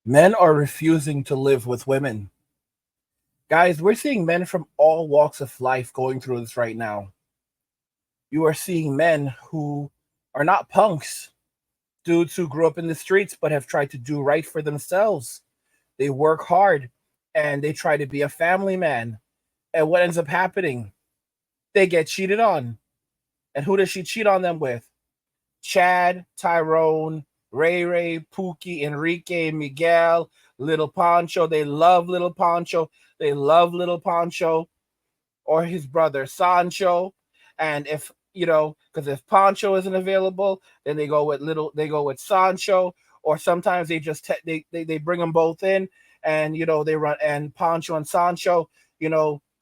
Men are refusing to live with women. Guys, we're seeing men from all walks of life going through this right now. You are seeing men who are not punks, dudes who grew up in the streets but have tried to do right for themselves. They work hard and they try to be a family man. And what ends up happening? They get cheated on. And who does she cheat on them with? Chad, Tyrone, Ray Ray, Pookie, Enrique, Miguel, Little Poncho. They love Little Poncho. They love Little Poncho or his brother Sancho. And if because if Poncho isn't available, then they go with Sancho. Or sometimes they just they bring them both in, and they run, and Poncho and Sancho,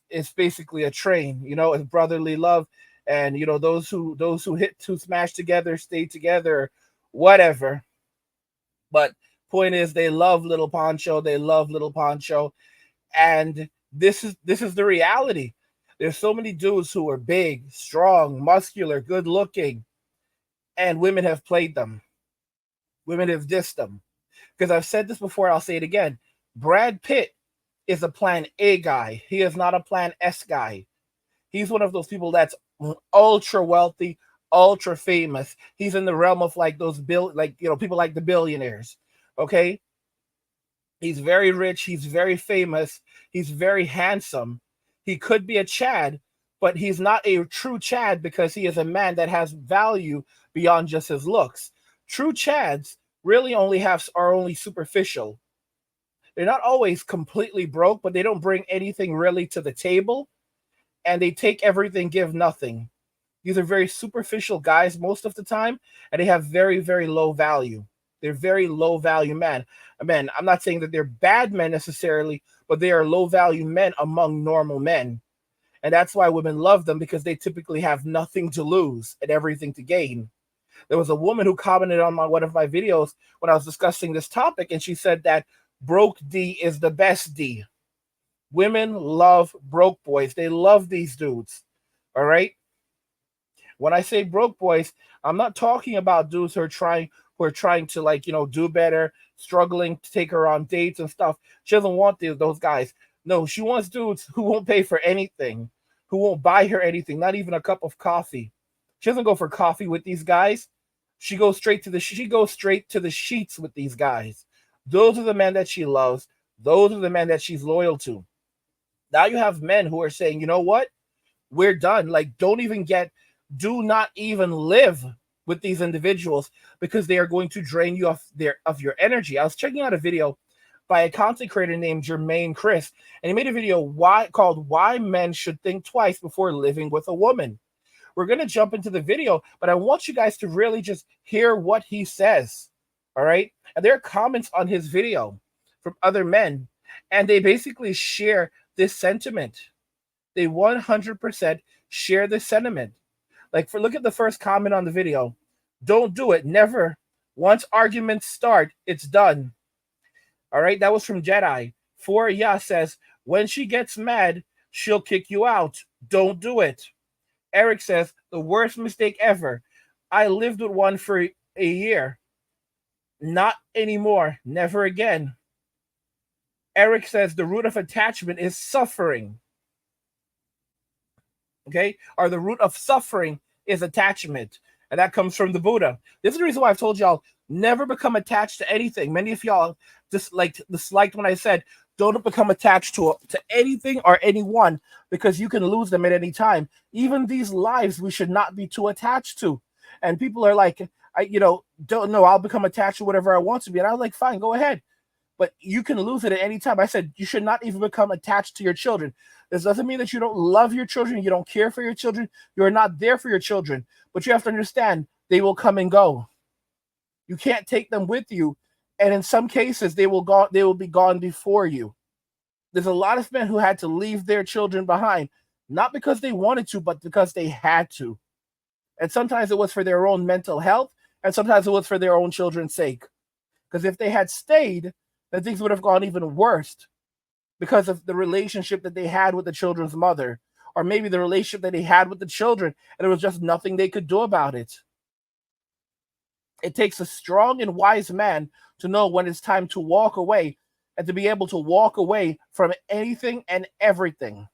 it's basically a train. It's brotherly love, and those who hit to smash together stay together, whatever. But point is, they love Little Poncho. They love Little Poncho, and this is the reality. There's so many dudes who are big, strong, muscular, good looking, and women have played them. Women have dissed them. Because I've said this before, I'll say it again. Brad Pitt is a plan A guy. He is not a plan S guy. He's one of those people that's ultra wealthy, ultra famous. He's in the realm of like those people like the billionaires. Okay? He's very rich, he's very famous, he's very handsome. He could be a Chad, but he's not a true Chad because he is a man that has value beyond just his looks. True Chads really are only superficial. They're not always completely broke, but they don't bring anything really to the table, and they take everything, give nothing. These are very superficial guys most of the time, and they have very, very low value. They're very low value men. Men, I'm not saying that they're bad men necessarily, but they are low value men among normal men. And that's why women love them, because they typically have nothing to lose and everything to gain. There was a woman who commented on one of my videos when I was discussing this topic, and she said that broke D is the best D. Women love broke boys. They love these dudes. All right. When I say broke boys, I'm not talking about dudes who are trying to do better, struggling to take her on dates and stuff. She doesn't want those guys. No, she wants dudes who won't pay for anything, who won't buy her anything, not even a cup of coffee. She doesn't go for coffee with these guys. She goes straight to the sheets with these guys. Those are the men that she loves. Those are the men that she's loyal to. Now you have men who are saying, you know what? We're done. Like, do not even live with these individuals because they are going to drain you of your energy. I was checking out a video by a content creator named Germaine Chris, and he made a video called "Why Men Should Think Twice Before Living with a Woman." We're gonna jump into the video, but I want you guys to really just hear what he says. All right, and there are comments on his video from other men, and they basically share this sentiment. They 100% share this sentiment. Look at the first comment on the video. Don't do it. Never. Once arguments start, it's done. All right, that was from Jedi. 4 says, when she gets mad, she'll kick you out. Don't do it. Eric says, the worst mistake ever. I lived with one for a year. Not anymore. Never again. Eric says, the root of attachment is suffering. Okay? Or the root of suffering is attachment. And that comes from the Buddha. This is the reason why I've told y'all never become attached to anything. Many of y'all disliked when I said don't become attached to anything or anyone, because you can lose them at any time. Even these lives we should not be too attached to. And people are like, don't know, I'll become attached to whatever I want to be. And I was like, fine, go ahead. But you can lose it at any time. I said you should not even become attached to your children. This doesn't mean that you don't love your children, you don't care for your children, you're not there for your children. But you have to understand they will come and go. You can't take them with you, and in some cases they will be gone before you. There's a lot of men who had to leave their children behind, not because they wanted to, but because they had to. And sometimes it was for their own mental health, and sometimes it was for their own children's sake. Because if they had stayed, then things would have gone even worse because of the relationship that they had with the children's mother, or maybe the relationship that they had with the children, and there was just nothing they could do about it. It takes a strong and wise man to know when it's time to walk away and to be able to walk away from anything and everything.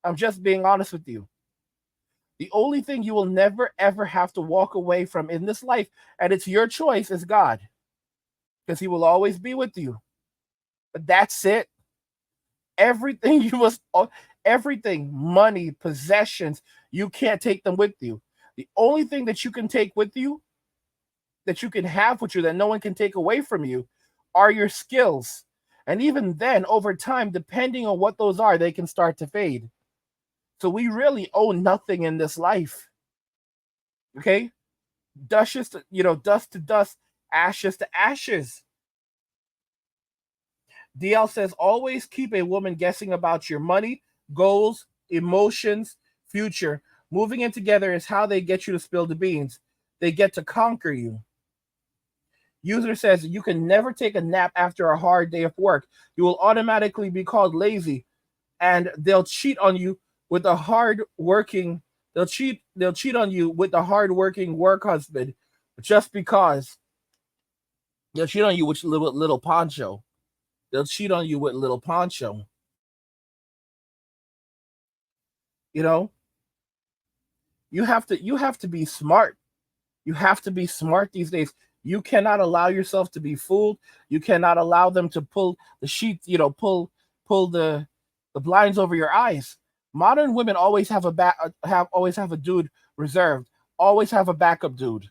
I'm just being honest with you. The only thing you will never ever have to walk away from in this life, and it's your choice, is God, because He will always be with you. But that's it. Everything you must, everything, money, possessions, you can't take them with you. The only thing that you can take with you, that you can have with you, that no one can take away from you, are your skills. And even then, over time, depending on what those are, they can start to fade. So we really own nothing in this life. Okay? Dust to dust, ashes to ashes. DL says, always keep a woman guessing about your money, goals, emotions, future. Moving in together is how they get you to spill the beans. They get to conquer you. User says, you can never take a nap after a hard day of work. You will automatically be called lazy, and they'll cheat on you with a hard working they'll cheat on you with the hard working work husband just because. They'll cheat on you with little poncho. They'll cheat on you with little poncho. You know, you have to be smart. You have to be smart these days. You cannot allow yourself to be fooled. You cannot allow them to pull the sheets, pull the blinds over your eyes. Modern women always have a dude reserved. Always have a backup dude,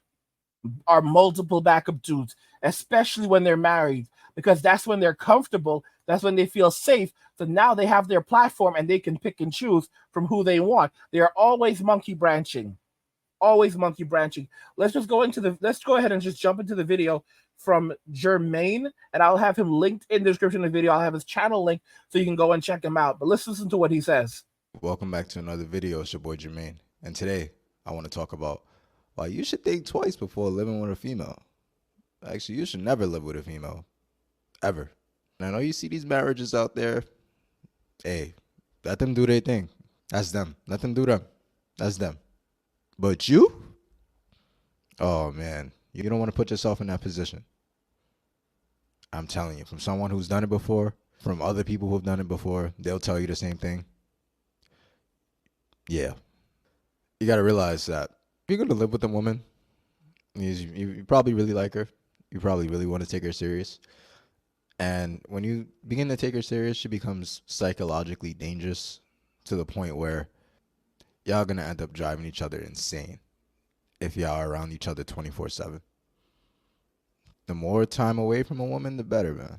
or multiple backup dudes, especially when they're married, because that's when they're comfortable. That's when they feel safe. So now they have their platform and they can pick and choose from who they want. They are always monkey branching. Always monkey branching. Let's go ahead and just jump into the video from Germaine, and I'll have him linked in the description of the video. I'll have his channel link so you can go and check him out. But let's listen to what he says. Welcome back to another video. It's your boy Germaine, and today I want to talk about why you should think twice before living with a female. Actually, you should never live with a female, ever. And I know you see these marriages out there. Hey, let them do their thing. That's them. Let them do them. That's them. But you? Oh man, you don't want to put yourself in that position. I'm telling you, from someone who's done it before, from other people who've done it before, they'll tell you the same thing. Yeah. You got to realize that if you're going to live with a woman, you probably really like her. You probably really want to take her serious. And when you begin to take her serious, she becomes psychologically dangerous to the point where y'all going to end up driving each other insane if y'all are around each other 24/7. The more time away from a woman, the better, man.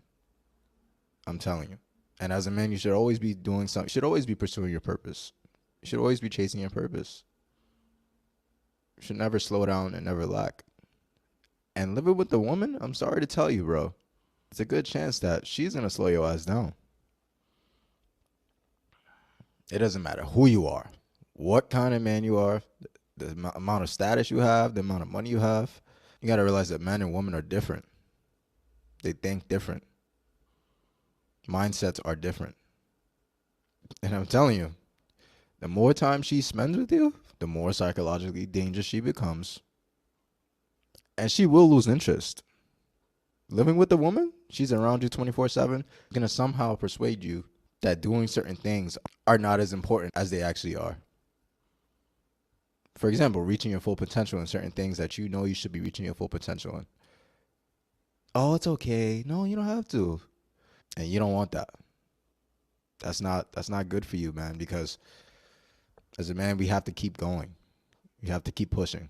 I'm telling you. And as a man, you should always be doing something. You should always be pursuing your purpose. You should always be chasing your purpose. You should never slow down and never lack. And living with a woman, I'm sorry to tell you, bro, it's a good chance that she's going to slow your ass down. It doesn't matter who you are, what kind of man you are, the amount of status you have, the amount of money you have. You got to realize that men and women are different. They think different. Mindsets are different. And I'm telling you, the more time she spends with you, the more psychologically dangerous she becomes. And she will lose interest. Living with a woman, she's around you 24/7, going to somehow persuade you that doing certain things are not as important as they actually are. For example, reaching your full potential in certain things that you know you should be reaching your full potential in. Oh, it's okay. No, you don't have to. And you don't want that. That's not good for you, man, because as a man, we have to keep going. We have to keep pushing.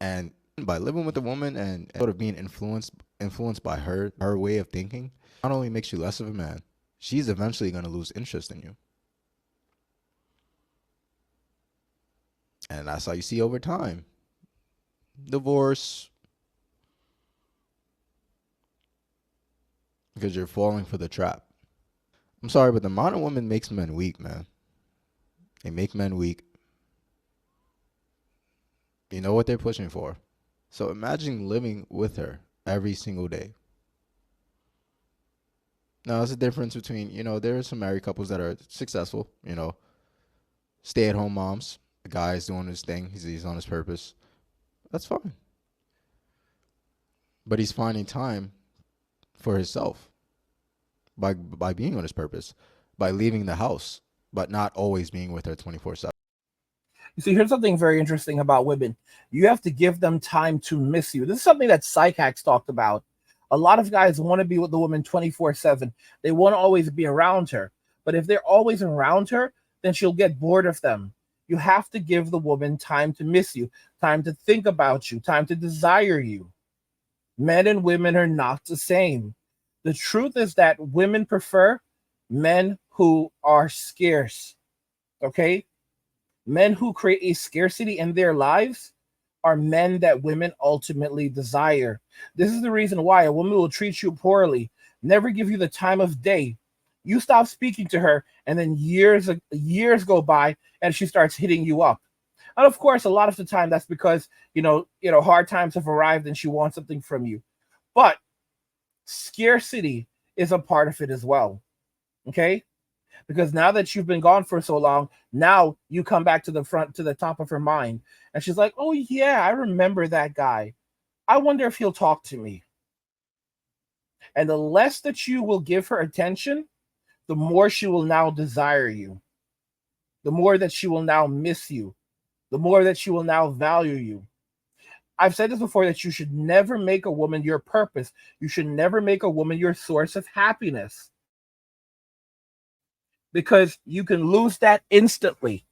And by living with a woman and sort of being influenced by her way of thinking, not only makes you less of a man, she's eventually going to lose interest in you. And that's how you see over time. Divorce. Because you're falling for the trap. I'm sorry, but the modern woman makes men weak, man. They make men weak. You know what they're pushing for. So imagine living with her every single day. Now, there's a difference between, there are some married couples that are successful, stay-at-home moms. The guy's doing his thing. He's on his purpose. That's fine. But he's finding time for himself by being on his purpose, by leaving the house, but not always being with her 24/7. You see, here's something very interesting about women. You have to give them time to miss you. This is something that Psych Hacks talked about. A lot of guys want to be with the woman 24/7. They want to always be around her. But if they're always around her, then she'll get bored of them. You have to give the woman time to miss you, time to think about you, time to desire you. Men and women are not the same. The truth is that women prefer men who are scarce. Okay? Men who create a scarcity in their lives are men that women ultimately desire. This is the reason why a woman will treat you poorly, never give you the time of day. You stop speaking to her, and then years go by, and she starts hitting you up. And of course, a lot of the time that's because hard times have arrived, and she wants something from you. But scarcity is a part of it as well. Okay, because now that you've been gone for so long, now you come back to the top of her mind, and she's like, "Oh yeah, I remember that guy. I wonder if he'll talk to me." And the less that you will give her attention, the more she will now desire you, the more that she will now miss you, the more that she will now value you. I've said this before, that you should never make a woman your purpose. You should never make a woman your source of happiness, because you can lose that instantly.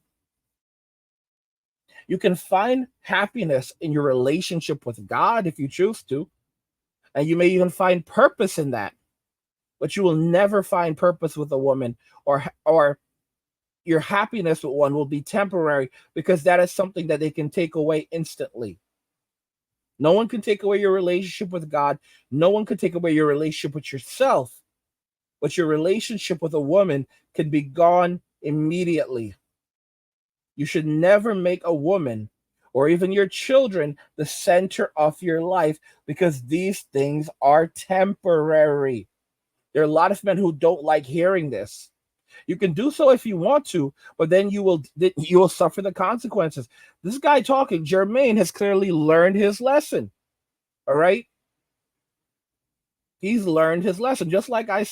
You can find happiness in your relationship with God if you choose to, and you may even find purpose in that. But you will never find purpose with a woman, or your happiness with one will be temporary, because that is something that they can take away instantly. No one can take away your relationship with God. No one can take away your relationship with yourself. But your relationship with a woman can be gone immediately. You should never make a woman or even your children the center of your life, because these things are temporary. There are a lot of men who don't like hearing this. You can do so if you want to, but then you will suffer the consequences. This guy talking, Germaine, has clearly learned his lesson. All right? He's learned his lesson. Just like I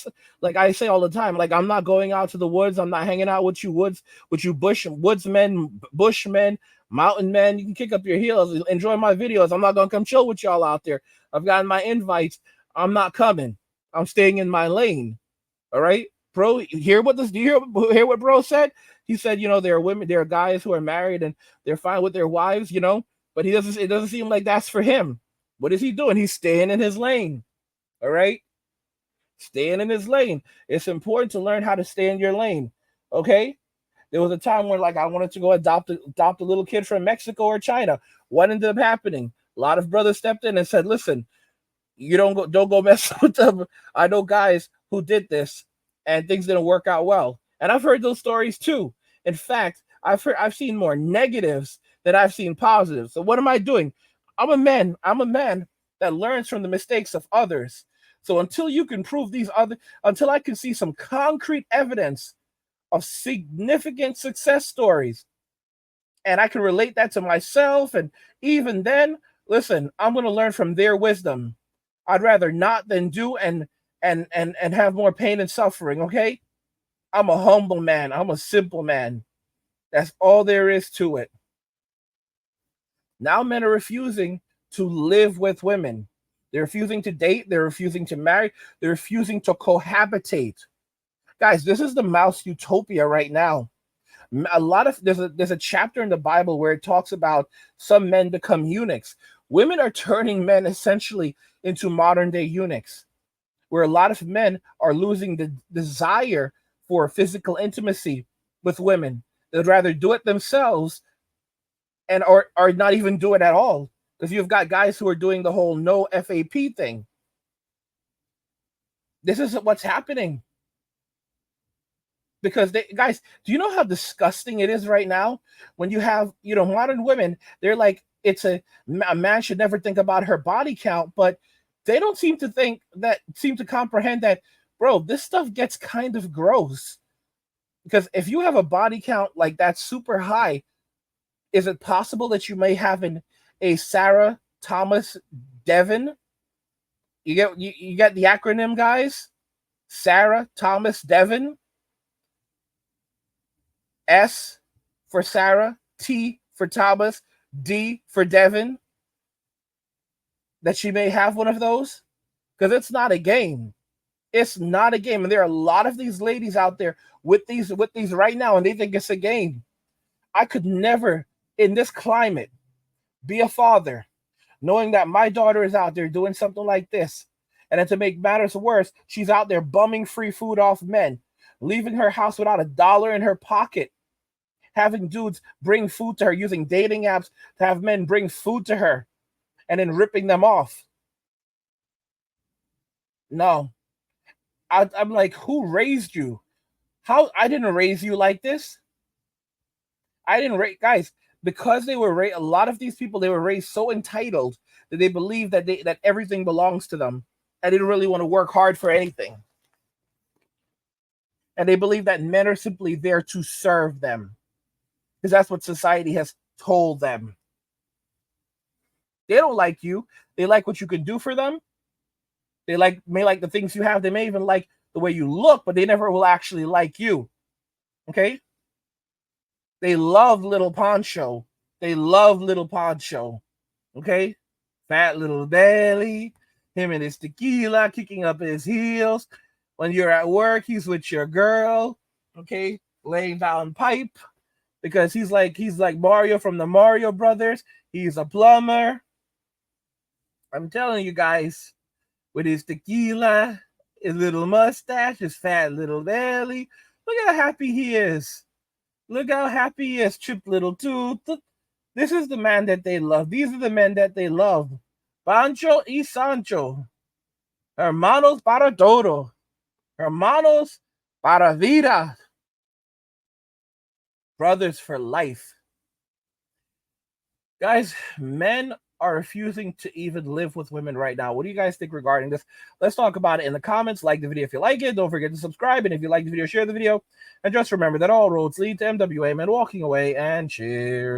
say all the time, like, I'm not going out to the woods. I'm not hanging out with you woodsmen, bushmen, mountain men. You can kick up your heels, enjoy my videos. I'm not gonna come chill with y'all out there. I've gotten my invites. I'm not coming. I'm staying in my lane. All right, bro. Do you hear what bro said? He said, there are guys who are married and they're fine with their wives, but it doesn't seem like that's for him. What is he doing? He's staying in his lane. All right, staying in his lane. It's important to learn how to stay in your lane. Okay. There was a time when, like, I wanted to go adopt a little kid from Mexico or China. What ended up happening? A lot of brothers stepped in and said, "Listen, you don't go mess with them." I know guys who did this, and things didn't work out well. And I've heard those stories too. In fact, I've seen more negatives than I've seen positives. So what am I doing? I'm a man that learns from the mistakes of others. So until I can see some concrete evidence of significant success stories, and I can relate that to myself, and even then, listen, I'm going to learn from their wisdom. I'd rather not than do, and have more pain and suffering. Okay, I'm a humble man. I'm a simple man. That's all there is to it. Now men are refusing to live with women. They're refusing to date. They're refusing to marry. They're refusing to cohabitate. Guys, this is the mouse utopia right now. There's a chapter in the Bible where it talks about some men become eunuchs. Women are turning men essentially into modern day eunuchs, where a lot of men are losing the desire for physical intimacy with women. They'd rather do it themselves, or not even do it at all. Because you've got guys who are doing the whole no FAP thing. This is what's happening. Because guys, do you know how disgusting it is right now when you have, modern women? They're like, a man should never think about her body count, but they don't seem to comprehend that, bro, this stuff gets kind of gross. Because if you have a body count like that super high, is it possible that you may have an a Sarah Thomas Devon. You get the acronym, guys? Sarah Thomas Devon. S for Sarah, T for Thomas, D for Devon. That she may have one of those? Because it's not a game. It's not a game. And there are a lot of these ladies out there with these right now, and they think it's a game. I could never, in this climate, be a father, knowing that my daughter is out there doing something like this. And then to make matters worse, she's out there bumming free food off men, leaving her house without $1 in her pocket, having dudes bring food to her, using dating apps to have men bring food to her, and then ripping them off. No. I'm like, who raised you? How? I didn't raise you like this. I didn't raise, guys, because they were raised, a lot of these people, they were raised so entitled that they believe that everything belongs to them. And they didn't really want to work hard for anything. And they believe that men are simply there to serve them, because that's what society has told them. They don't like you. They like what you can do for them. They may like the things you have. They may even like the way you look, but they never will actually like you. Okay? They love little Poncho. They love little Poncho. Okay? Fat little belly. Him and his tequila kicking up his heels. When you're at work, he's with your girl. Okay? Laying down pipe. Because he's like Mario from the Mario Brothers. He's a plumber. I'm telling you guys, with his tequila, his little mustache, his fat little belly. Look how happy he is. Look how happy he is, chipped little tooth. This is the man that they love. These are the men that they love. Pancho y Sancho. Hermanos para todo. Hermanos para vida. Brothers for life. Guys, men are refusing to even live with women right now. What do you guys think regarding this? Let's talk about it in the comments. Like the video if you like it. Don't forget to subscribe. And if you like the video, share the video. And just remember that all roads lead to MWA Men walking away. And cheers.